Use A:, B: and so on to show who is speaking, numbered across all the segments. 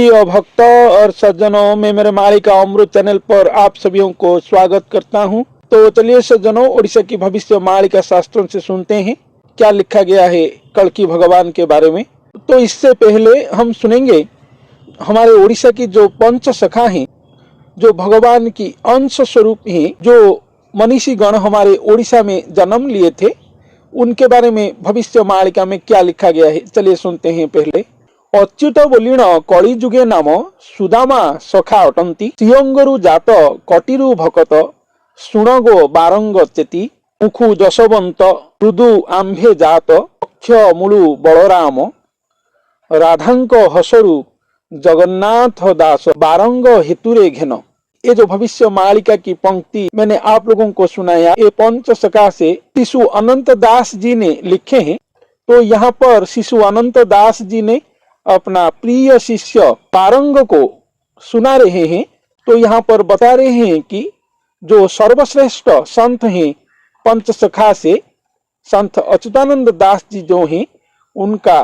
A: प्रिय भक्तों और सज्जनों, मैं मेरे मालिका अमृत चैनल पर आप सभी को स्वागत करता हूं। तो चलिए सज्जनों, ओडिशा की भविष्य मालिका शास्त्रों से सुनते हैं क्या लिखा गया है कल्कि भगवान के बारे में। तो इससे पहले हम सुनेंगे हमारे ओडिशा की जो पंच सखा हैं, जो भगवान की अंश स्वरूप हैं, जो मनीषी गण हमारे ओडिशा में जन्म लिए थे, उनके बारे में भविष्य मालिका में क्या लिखा गया है। चलिए सुनते हैं। पहले अच्युत बोलिण कली जुगे नाम सुदामा सखा अटंती श्रीअंगरु जात कटिरु भकत सुणगो बारंग चेती मुखु जशवंत मृदु आंभे जात अक्ष मुलु बलराम राधांक हसरु जगन्नाथ दास बारंग हेतुरे घेन। ये जो भविष्य मालिका की पंक्ति मैंने आप लोगों को सुनाया, ये पंच सखा से शिशु अनंत दास जी ने लिखे हैं। तो यहाँ पर शिशु अनंत दास जी ने अपना प्रिय शिष्य बारंग को सुना रहे हैं। तो यहाँ पर बता रहे हैं कि जो सर्वश्रेष्ठ संत हैं पंच सखा से, संत अच्युतानंद दास जी जो हैं, उनका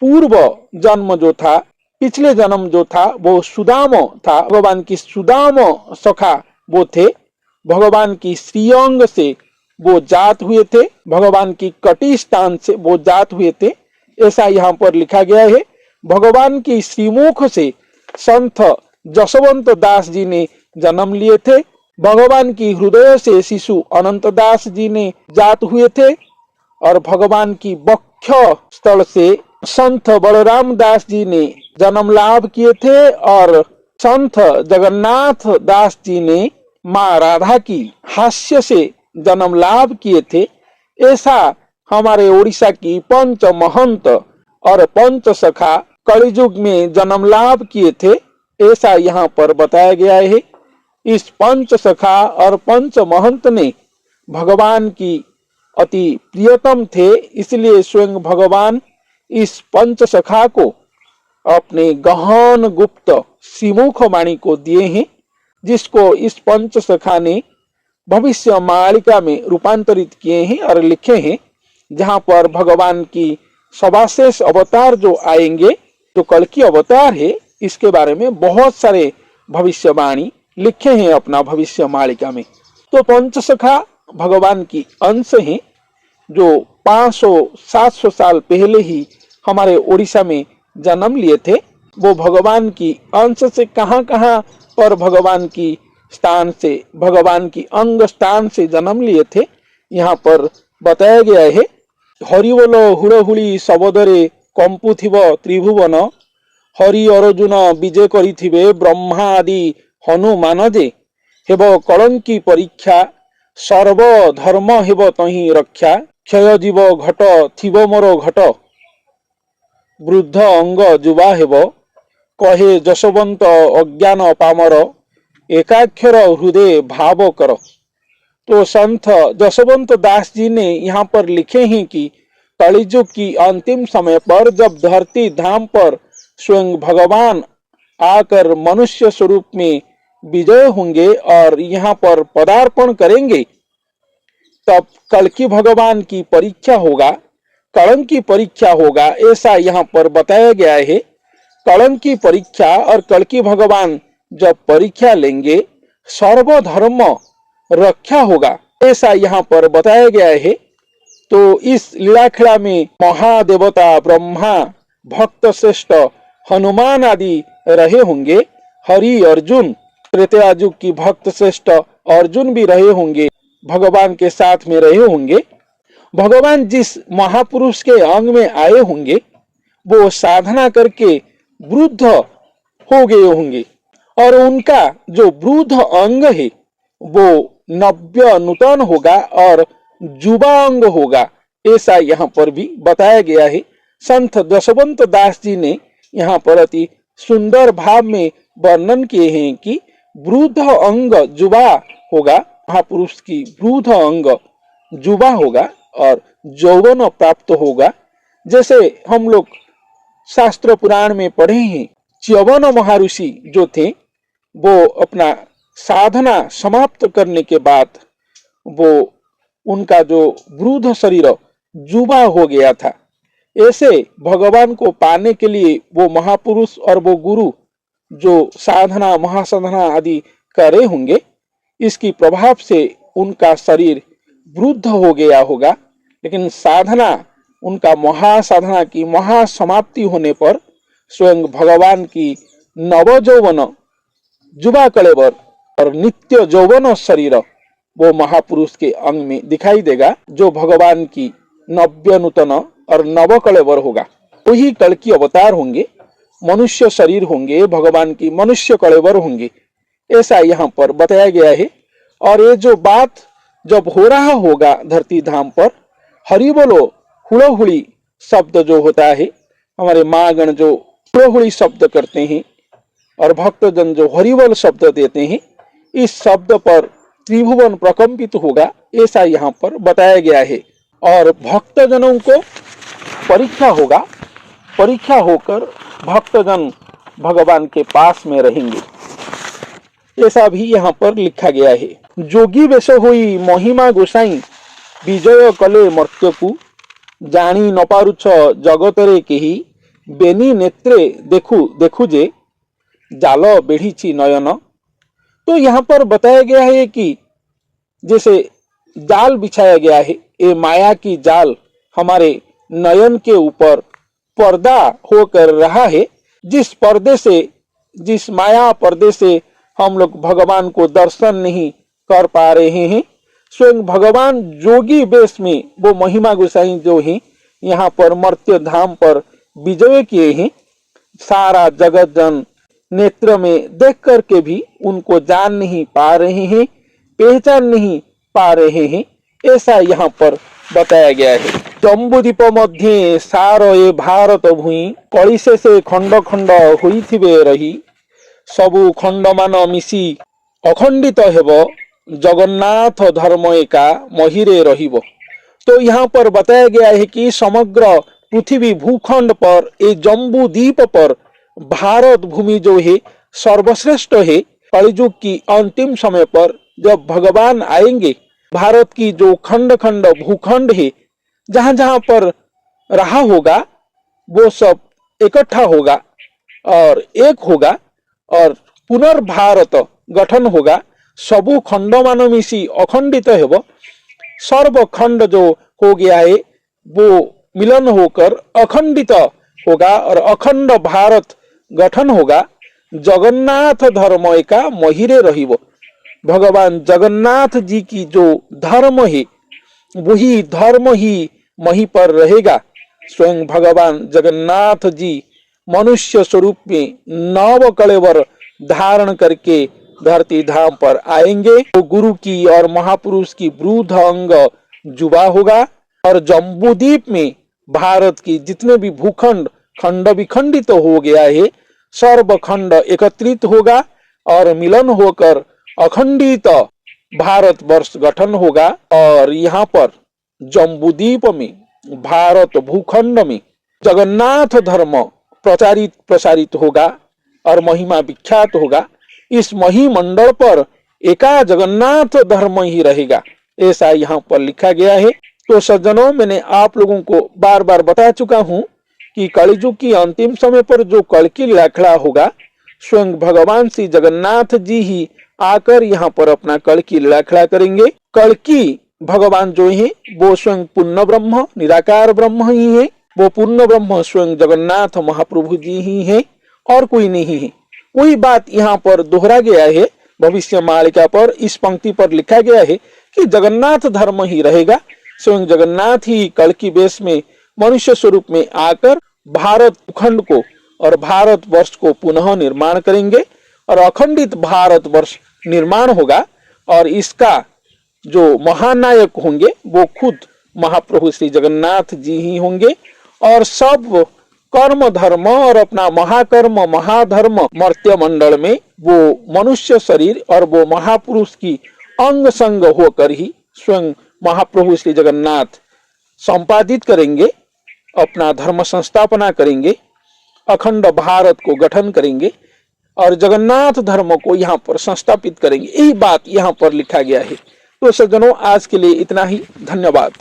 A: पूर्व जन्म जो था, पिछले जन्म जो था, वो सुदाम था। भगवान की सुदाम सखा वो थे। भगवान की श्रीअंग से वो जात हुए थे, भगवान की कटी स्थान से वो जात हुए थे, ऐसा यहाँ पर लिखा गया है। भगवान की श्रीमुख से संत जशवंत दास जी ने जन्म लिए थे। भगवान की हृदय से शिशु अनंत दास जी ने जात हुए थे और भगवान की वक्ष स्थल से संत बलराम दास जी ने जन्म लाभ किए थे और संत जगन्नाथ दास जी ने माँ राधा की हास्य से जन्म लाभ किए थे। ऐसा हमारे ओडिशा की पंच महंत और पंच सखा कलियुग में जन्म लाभ किए थे, ऐसा यहाँ पर बताया गया है। इस पंच सखा और पंच महंत ने भगवान की अति प्रियतम थे, इसलिए स्वयं भगवान इस पंच सखा को अपने गहन गुप्त श्रीमुख वाणी को दिए हैं, जिसको इस पंच सखा ने भविष्य मालिका में रूपांतरित किए हैं और लिखे हैं। जहाँ पर भगवान की सवाशेष अवतार जो आएंगे, जो कल्कि अवतार है, इसके बारे में बहुत सारे भविष्यवाणी लिखे हैं अपना भविष्य मालिका में। तो पंच सखा भगवान की अंश हैं, जो 500-700 साल पहले ही हमारे ओडिशा में जन्म लिए थे। वो भगवान की अंश से कहाँ कहाँ पर भगवान की स्थान से, भगवान की अंग स्थान से जन्म लिए थे, यहाँ पर बताया गया है। हरिबोल हुड़हुड़ी शबदरे कंपुथिब त्रिभुवन हरि अर्जुन विजय करिथिबे ब्रह्मा आदि हनुमान जे हेब कलंकी परीक्षा सर्व धर्म हेब तही रक्षा क्षय जीव घट थिब मोर घट वृद्ध अंग जुबा हेब कहे जशवंत अज्ञान पामर एकाक्षर हृदय भाव कर। तो संत जशवंत दास जी ने यहाँ पर लिखे हैं कि कलियुग की अंतिम समय पर जब धरती धाम पर स्वयं भगवान आकर मनुष्य स्वरूप में विजय होंगे और यहाँ पर पदार्पण करेंगे, तब कल्कि भगवान की परीक्षा होगा, कलंक की परीक्षा होगा, ऐसा यहाँ पर बताया गया है। कलंक की परीक्षा और कल्कि भगवान जब परीक्षा लेंगे, सर्वधर्म रक्षा होगा, ऐसा यहाँ पर बताया गया है। तो इस लीलाखेला में महादेवता ब्रह्मा, भक्त श्रेष्ठ हनुमान आदि रहे होंगे। हरि अर्जुन, त्रेता युग की भक्त श्रेष्ठ अर्जुन भी रहे होंगे, भगवान के साथ में रहे होंगे। भगवान जिस महापुरुष के अंग में आए होंगे, वो साधना करके वृद्ध हो गए होंगे और उनका जो वृद्ध अंग है वो नव्य नूतन होगा और जुबा अंग होगा, ऐसा यहाँ पर भी बताया गया है। संत जशवंत दास जी ने यहाँ पर अति सुंदर भाव में वर्णन किए हैं कि वृद्ध अंग जुबा होगा, महापुरुष की वृद्ध अंग जुबा होगा और यौवन प्राप्त होगा। जैसे हम लोग शास्त्र पुराण में पढ़े हैं, च्यवन महर्षि जो थे, वो अपना साधना समाप्त करने के बाद वो उनका जो वृद्ध शरीर जुबा हो गया था। ऐसे भगवान को पाने के लिए वो महापुरुष और वो गुरु जो साधना महासाधना आदि करे होंगे, इसकी प्रभाव से उनका शरीर वृद्ध हो गया होगा, लेकिन साधना उनका महासाधना की महासमाप्ति होने पर स्वयं भगवान की नव यौवन जुबा कलेवर और नित्य यौवन शरीर वो महापुरुष के अंग में दिखाई देगा, जो भगवान की नव्य नूतन और नव कलेवर होगा। वही कल की अवतार होंगे, मनुष्य शरीर होंगे, भगवान की मनुष्य कलेवर होंगे, ऐसा यहाँ पर बताया गया है। और ये जो बात जब हो रहा होगा धरती धाम पर, हरि बोलो हुड़हुड़ी शब्द जो होता है, हमारे माँगण जो हुड़हुड़ी शब्द करते हैं और भक्तजन जो हरिबोल शब्द देते हैं, इस शब्द पर त्रिभुवन प्रकंपित होगा, ऐसा यहाँ पर बताया गया है। और भक्तजनों को परीक्षा होगा, परीक्षा होकर भक्तजन भगवान के पास में रहेंगे, ऐसा भी यहाँ पर लिखा गया है। जोगी वेश होई महिमा गोसाई विजय कले मर्त्यकु जानी न पारुछ जगतरे केही बेनी नेत्रे देखु देखु जे जाल बेढ़ीची नयन। तो यहाँ पर बताया गया है कि जैसे जाल बिछाया गया है, ये माया की जाल हमारे नयन के ऊपर पर्दा होकर रहा है, जिस पर्दे से, जिस माया पर्दे से हम लोग भगवान को दर्शन नहीं कर पा रहे हैं। स्वयं भगवान जोगी वेश में वो महिमा गोसाई जो है यहाँ पर मर्त्य धाम पर विजय किए हैं, सारा जगत जन नेत्र में देख करके भी उनको जान नहीं पा रहे हैं, पहचान नहीं पा रहे हैं, ऐसा यहाँ पर बताया गया है। जम्बूदीप मध्य सार ए भारत भूई कलिशे से खंड खंड होइथिबे रही सबु खंड मान मिसी अखंडित हेब जगन्नाथ धर्म एका महिरे रहिब। तो यहाँ पर बताया गया है कि समग्र पृथ्वी भूखंड पर, ये जम्बू द्वीप पर भारत भूमि जो है सर्वश्रेष्ठ है। कलियुग की अंतिम समय पर जब भगवान आएंगे, भारत की जो खंड खंड भूखंड है, जहां जहां पर रहा होगा वो सब इकट्ठा होगा और एक होगा और पुनर्भारत गठन होगा। सबु खंड मान मिसी अखंडित हेब, सर्व खंड जो हो गया है वो मिलन होकर अखंडित होगा और अखंड भारत गठन होगा। जगन्नाथ धर्म एका महिरे रहिब। भगवान जगन्नाथ जी की जो धर्म है वही धर्म ही मही पर रहेगा। स्वयं भगवान जगन्नाथ जी मनुष्य स्वरूप में नव कलेवर धारण करके धरती धाम पर आएंगे। तो गुरु की और महापुरुष की वृद्ध अंग जुबा होगा और जम्बूद्वीप में भारत की जितने भी भूखंड खंड विखंडित हो गया है, सर्व खंड एकत्रित होगा और मिलन होकर अखंडित भारत वर्ष गठन होगा। और यहाँ पर जम्बूद्वीप में भारत भूखंड में जगन्नाथ धर्म प्रचारित प्रसारित होगा और महिमा विख्यात होगा। इस महिमंडल पर एका जगन्नाथ धर्म ही रहेगा, ऐसा यहाँ पर लिखा गया है। तो सज्जनों, मैंने आप लोगों को बार बार बता चुका हूँ कि कलियुग की अंतिम समय पर जो कल्कि लीला खड़ा होगा, स्वयं भगवान श्री जगन्नाथ जी ही आकर यहाँ पर अपना कल्कि लीला खड़ा करेंगे। कल्कि भगवान जो है वो स्वयं पूर्ण ब्रह्म निराकार ब्रह्म ही है। वो पूर्ण ब्रह्म स्वयं जगन्नाथ महाप्रभु जी ही है और कोई नहीं है। वही बात यहाँ पर दोहरा गया है भविष्य मालिका पर। इस पंक्ति पर लिखा गया है कि जगन्नाथ धर्म ही रहेगा। स्वयं जगन्नाथ ही कल्कि वेश में मनुष्य स्वरूप में आकर भारत खंड को और भारत वर्ष को पुनः निर्माण करेंगे और अखंडित भारत वर्ष निर्माण होगा। और इसका जो महानायक होंगे वो खुद महाप्रभु श्री जगन्नाथ जी ही होंगे। और सब कर्म धर्म और अपना महाकर्म महाधर्म मर्त्य मंडल में वो मनुष्य शरीर और वो महापुरुष की अंग संग होकर ही स्वयं महाप्रभु श्री जगन्नाथ संपादित करेंगे, अपना धर्म संस्थापना करेंगे, अखंड भारत को गठन करेंगे और जगन्नाथ धर्म को यहाँ पर संस्थापित करेंगे। यही बात यहाँ पर लिखा गया है। तो सज्जनों, आज के लिए इतना ही। धन्यवाद।